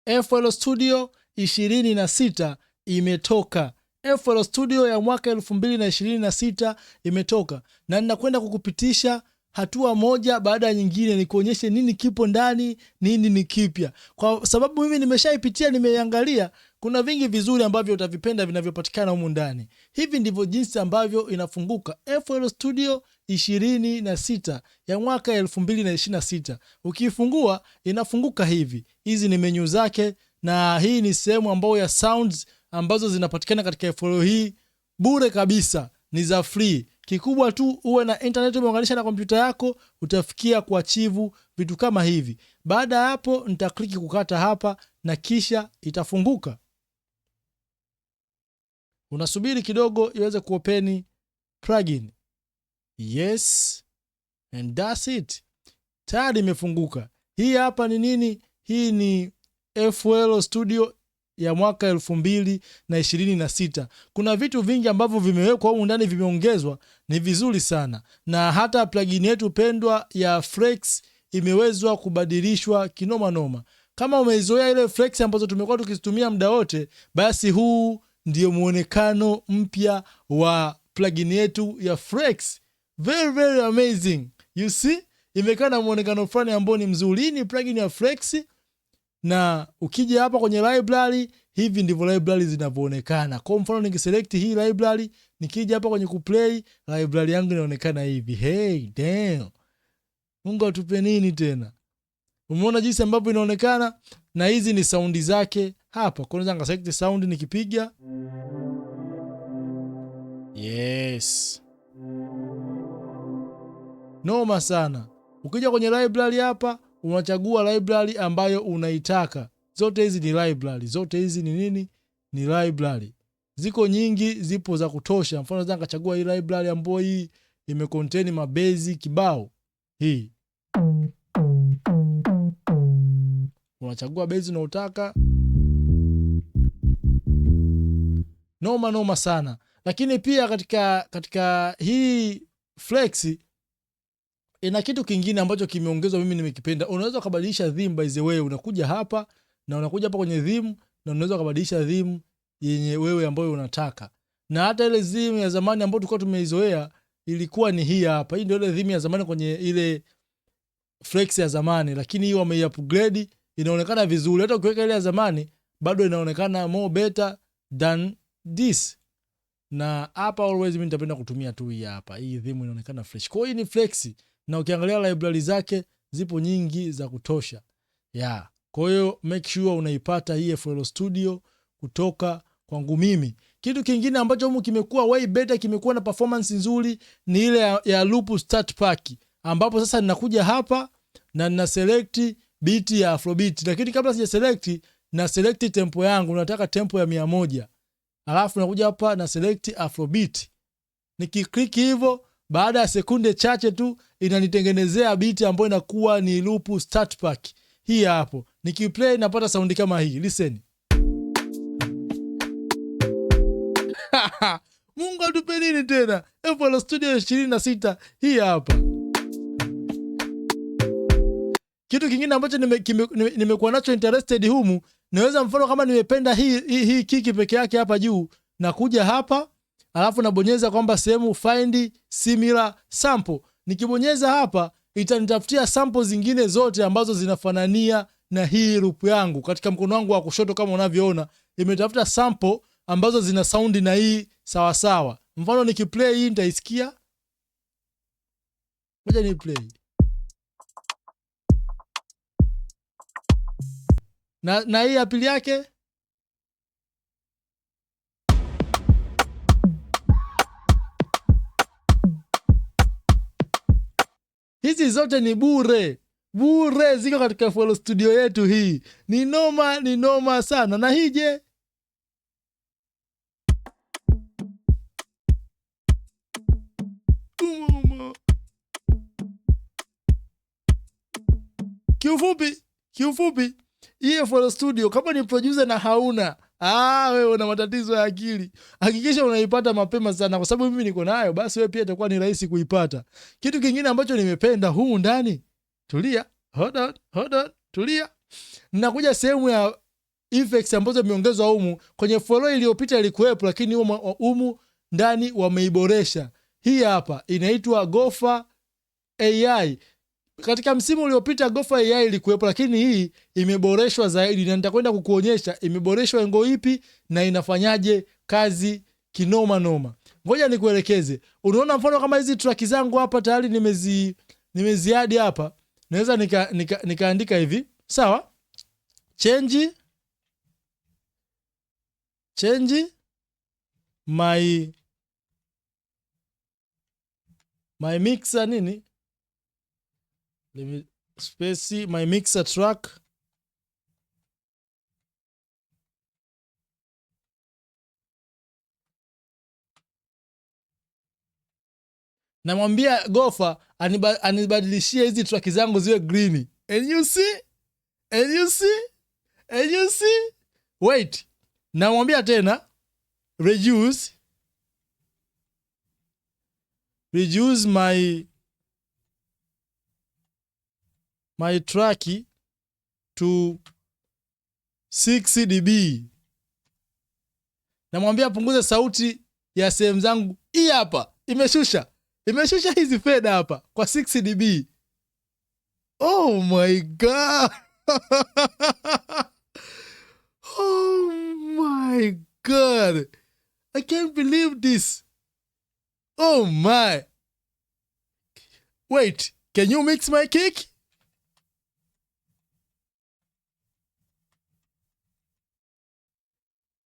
FL Studio 26 imetoka. FL Studio ya mwaka 2026 imetoka, na ninakwenda kukupitisha hatua moja baada ya nyingine, ni kuonyeshe nini kipo ndani, nini ni kipya, kwa sababu mimi nimeshaipitia, nimeiangalia. Kuna vingi vizuri ambavyo utavipenda vinavyopatikana humu ndani. Hivi ndivyo jinsi ambavyo inafunguka FL Studio 26 ya mwaka 2026. Ukifungua inafunguka hivi. Hizi ni menu zake, na hii ni sehemu ambayo ya sounds ambazo zinapatikana katika FL hii bure kabisa, ni za free. Kikubwa tu uwe na internet umeunganisha na kompyuta yako, utafikia kuachivu vitu kama hivi. Baada ya hapo nitakliki kukata hapa na kisha itafunguka. Unasubiri kidogo iweze kuopeni plugin. Yes, and that's it. Tayari imefunguka. Hii hapa ni nini? Hii ni FL Studio ya mwaka 2026. Kuna vitu vingi ambavyo vimewekwa humu ndani, vimeongezwa, ni vizuri sana. Na hata plugin yetu pendwa ya Flex imewezwa kubadilishwa kinoma noma. Kama umeizoea ile Flex ambazo tumekuwa tukizitumia muda wote, basi huu ndio muonekano mpya wa plugin yetu ya Flex. Very very amazing. You see? Imekaa na muonekano fulani ambao ni mzuri. Hii ni plugin ya Flex, na ukija hapa kwenye library, hivi ndivyo library zinavyoonekana. Kwa mfano nikiselect hii library, nikija hapa kwenye kuplay, library yangu inaonekana hivi. Hey, damn. Mungu atupe nini tena? Umeona jinsi ambavyo inaonekana? Na hizi ni saundi zake hapa. Kwa nini select sound nikipiga? Yes. Noma sana. Ukija kwenye library hapa, unachagua library ambayo unaitaka. Zote hizi ni library. Zote hizi ni nini? Ni library. Ziko nyingi, zipo za kutosha. Mfano naweza nikachagua hii library ambayo hii imecontain mabezi kibao. Hii. Unachagua bezi unaotaka. Noma noma sana. Lakini pia katika hii Flex ina kitu kingine ambacho kimeongezwa, mimi nimekipenda. Unaweza kubadilisha theme, by the way. Unakuja hapa na unakuja hapa kwenye theme, na unaweza kubadilisha theme yenye wewe ambayo unataka. Na hata ile theme ya zamani ambayo tulikuwa tumeizoea ilikuwa ni hii hapa. Hii ndio ile theme ya zamani kwenye ile Flex ya zamani, lakini hii wamei-upgrade, inaonekana vizuri. Hata ukiweka ile ya zamani bado inaonekana more better than this. Na hapa always mimi nitapenda kutumia tu hii hapa. Hii theme inaonekana fresh. Kwa hiyo hii ni Flex, na ukiangalia library zake zipo nyingi za kutosha. Yeah. Kwa hiyo make sure unaipata hii FL Studio kutoka kwangu mimi. Kitu kingine ambacho humu kimekuwa way better, kimekuwa na performance nzuri, ni ile ya loop start pack, ambapo sasa ninakuja hapa na nina select beat ya Afrobeat. Lakini kabla sija select, na select tempo yangu, nataka tempo ya 100. Alafu nakuja hapa na select Afrobeat. Nikiklik hivyo, baada ya sekunde chache tu inanitengenezea beat ambayo inakuwa ni loop start pack. Hii hapo. Nikiplay napata saundi kama hii. Listen. Mungu atupe nini tena? FL Studio 26 hii hapa. Kitu kingine ambacho nimekuwa nacho interested humu, naweza mfano kama nimependa hii kiki peke yake hapa juu, na kuja hapa, alafu nabonyeza kwamba sehemu find similar sample. Nikibonyeza hapa, itanitafutia sample zingine zote ambazo zinafanania na hii loop yangu. Katika mkono wangu wa kushoto kama unavyoona, imetafuta sample ambazo zina sound na hii sawa sawa. Mfano nikiplay hii nitaisikia. Ngoja ni play. Na hii ya pili yake. Hizi zote ni bure. Bure, ziko katika FL Studio yetu hii. Ni noma sana. Na hii je? Kiufupi, hii FL Studio kama ni producer na hauna, wewe una matatizo ya akili. Hakikisha unaipata mapema sana, kwa sababu mimi niko nayo, basi wewe pia itakuwa ni rahisi kuipata. Kitu kingine ambacho nimependa humu ndani, tulia, hold on, tulia. Ninakuja sehemu ya effects ambazo imeongezwa humu. Kwenye follow iliyopita ilikuwepo, lakini humu ndani wameiboresha. Hii hapa inaitwa Gopher AI. Katika msimu uliopita Gopher AI ilikuwepo, lakini hii imeboreshwa zaidi, na nitakwenda kukuonyesha imeboreshwa engo ipi na inafanyaje kazi kinoma noma. Ngoja nikuelekeze. Unaona mfano kama hizi track zangu hapa tayari nimeziadi hapa. Naweza nikaandika hivi. Sawa? Change my mixer nini? Let me space my mixer track. Namwambia Gopher anibadilishie hizi track zangu ziwe green. And you see? Wait. Namwambia tena reduce my track to 6 dB. Namwambia punguze sauti ya sehemu zangu. Hii hapa imeshusha hizi fade hapa kwa 6 dB. Oh my god. Oh my god. I can't believe this. Oh my. Wait, can you mix my cake?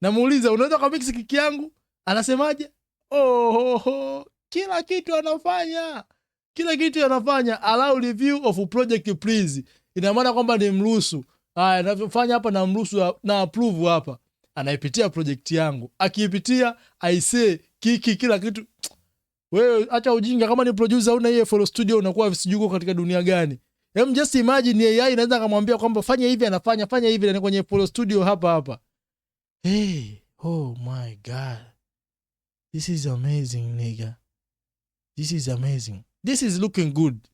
Namuuliza, unaweza kumix keki yangu? Anasemaje? Oh, kila kitu anafanya. Allow review of project please. Ina maana kwamba ni mruhusu. Haya, ninavyofanya hapa na mruhusu na approve hapa. Anaipitia project yangu. Akiipitia, I say kiki kila kitu. Wewe acha ujinga, kama ni producer una hii FL Studio unakuwa visijuko katika dunia gani? Just imagine AI inaweza kumwambia kwamba fanya hivi, anafanya, fanya hivi, na kwenye FL Studio hapa. Hey, oh my god. This is amazing, nigga. This is amazing. This is looking good.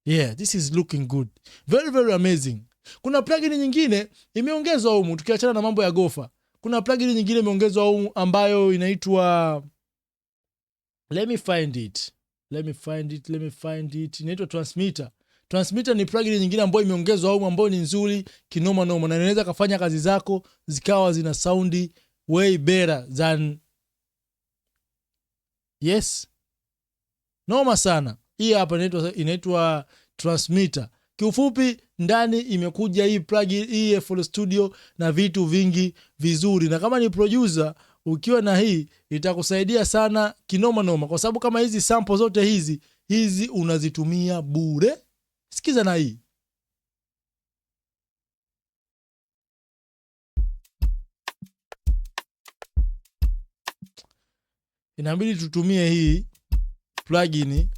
Yeah, this is looking good. Very, very amazing. Kuna plugin nyingine imeongezwa humu, tukiachana na mambo ya Gopher. Kuna plugin nyingine imeongezwa humu ambayo inaitwa let me find it. Inaitwa Transmitter. Transmitter ni plugin nyingine ambayo imeongezwa humu ambayo ni nzuri kinoma noma, na inaweza kufanya kazi zako zikawa zina sound way better than yes. Noma sana. Hii hapa inaitwa Transmitter. Kiufupi, ndani imekuja hii plugin hii FL Studio na vitu vingi vizuri, na kama ni producer ukiwa na hii itakusaidia sana kinoma noma, kwa sababu kama hizi sample zote hizi unazitumia bure. Sikiza na hii. Inabidi tutumie hii plugin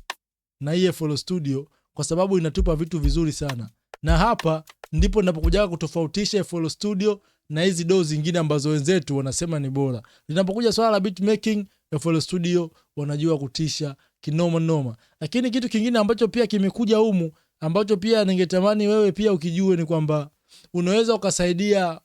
na hii FL Studio kwa sababu inatupa vitu vizuri sana, na hapa ndipo ninapokuja kutofautisha FL Studio na hizi DAW zingine ambazo wenzetu wanasema ni bora. Linapokuja swala la beat making, FL Studio wanajua kutisha kinoma noma. Lakini kitu kingine ambacho pia kimekuja humu ambacho pia ningetamani wewe pia ukijue ni kwamba unaweza ukasaidia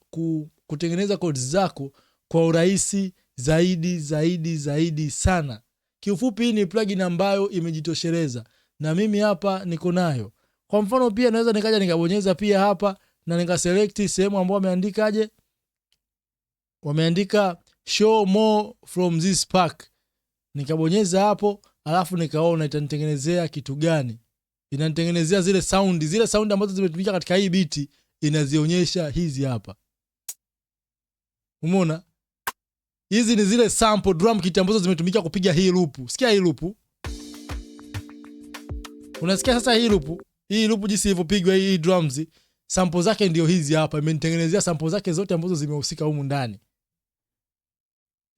kutengeneza codes zako kwa urahisi zaidi sana. Kiufupi, hii ni plugin ambayo imejitosheleza na mimi hapa niko nayo. Kwa mfano pia naweza nikaja nikabonyeza pia hapa na nikaselect sehemu ambayo wameandika show more from this pack. Nikabonyeza hapo, alafu nikaona itanitengenezea kitu gani. Inanitengenezea zile sound ambazo zimetumika katika hii beat, inazionyesha hizi hapa. Umeona? Hizi ni zile sample drum kit ambazo zimetumika kupiga hii loop. Sikia hii loop. Unasikia sasa hii loop? Hii loop jinsi ilivyopigwa hii drums, sample zake ndio hizi hapa. Imenitengenezea sample zake zote ambazo zimehusika humu ndani.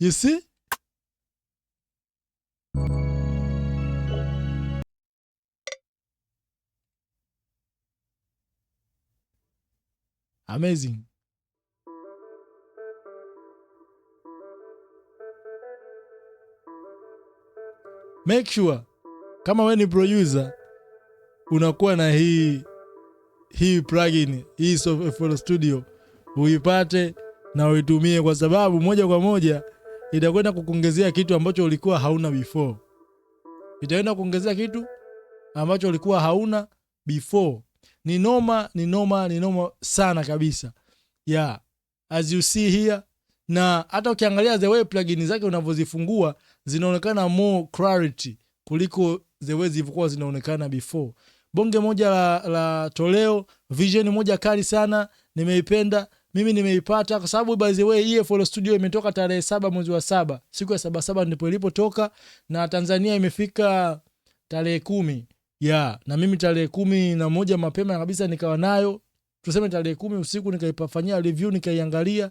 You see? Amazing. Make sure kama wewe ni producer unakuwa na hii plugin hii FL Studio, uipate na uitumie, kwa sababu moja kwa moja itakwenda kukuongezea kitu ambacho ulikuwa hauna before. Itaenda kuongezea kitu ambacho ulikuwa hauna before. Ni noma sana kabisa. Yeah, as you see here, na hata ukiangalia the way plugin zake unavyozifungua zinaonekana more clarity kuliko the way zilivyokuwa zinaonekana before. Bonge moja la toleo, vision moja kali sana, nimeipenda. Mimi nimeipata kwa sababu by the way FL Studio imetoka tarehe 7 mwezi wa 7. Siku ya 7 ndipo ilipotoka, na Tanzania imefika tarehe 10. Yeah, na mimi tarehe 11 mapema kabisa nikawa nayo. Tuseme tarehe 10 usiku nikaifanyia review, nikaiangalia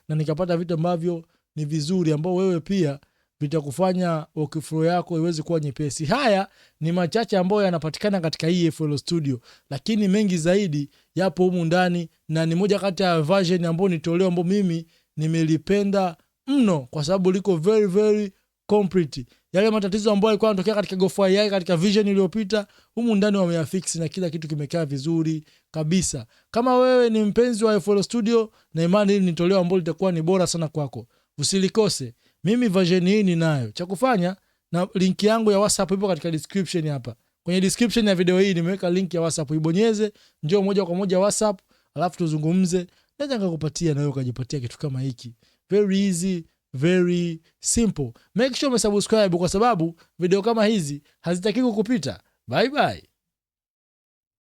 na nikapata vitu ambavyo ni vizuri, ambao wewe pia vitakufanya workflow yako iweze kuwa nyepesi. Haya ni machache ambayo yanapatikana katika hii FL Studio, lakini mengi zaidi yapo humu ndani, na ni moja kati ya version ambayo ni toleo ambayo mimi nimelipenda mno kwa sababu liko very very complete. Yale matatizo ambayo yalikuwa yanatokea katika Gopher AI katika vision iliyopita, humu ndani wameyafix na kila kitu kimekaa vizuri kabisa. Kama wewe ni mpenzi wa FL Studio, na imani hili ni toleo ambalo litakuwa ni bora sana kwako. Usilikose. Mimi version hii ninayo. Cha kufanya, na link yangu ya WhatsApp ipo katika description hapa. Kwenye description ya video hii nimeweka link ya WhatsApp, ibonyeze, njoo moja kwa moja WhatsApp, alafu tuzungumze. Naweza nikakupatia na wewe ukajipatia kitu kama hiki. Very easy, very simple. Make sure umesubscribe kwa sababu video kama hizi hazitaki kukupita. Bye bye.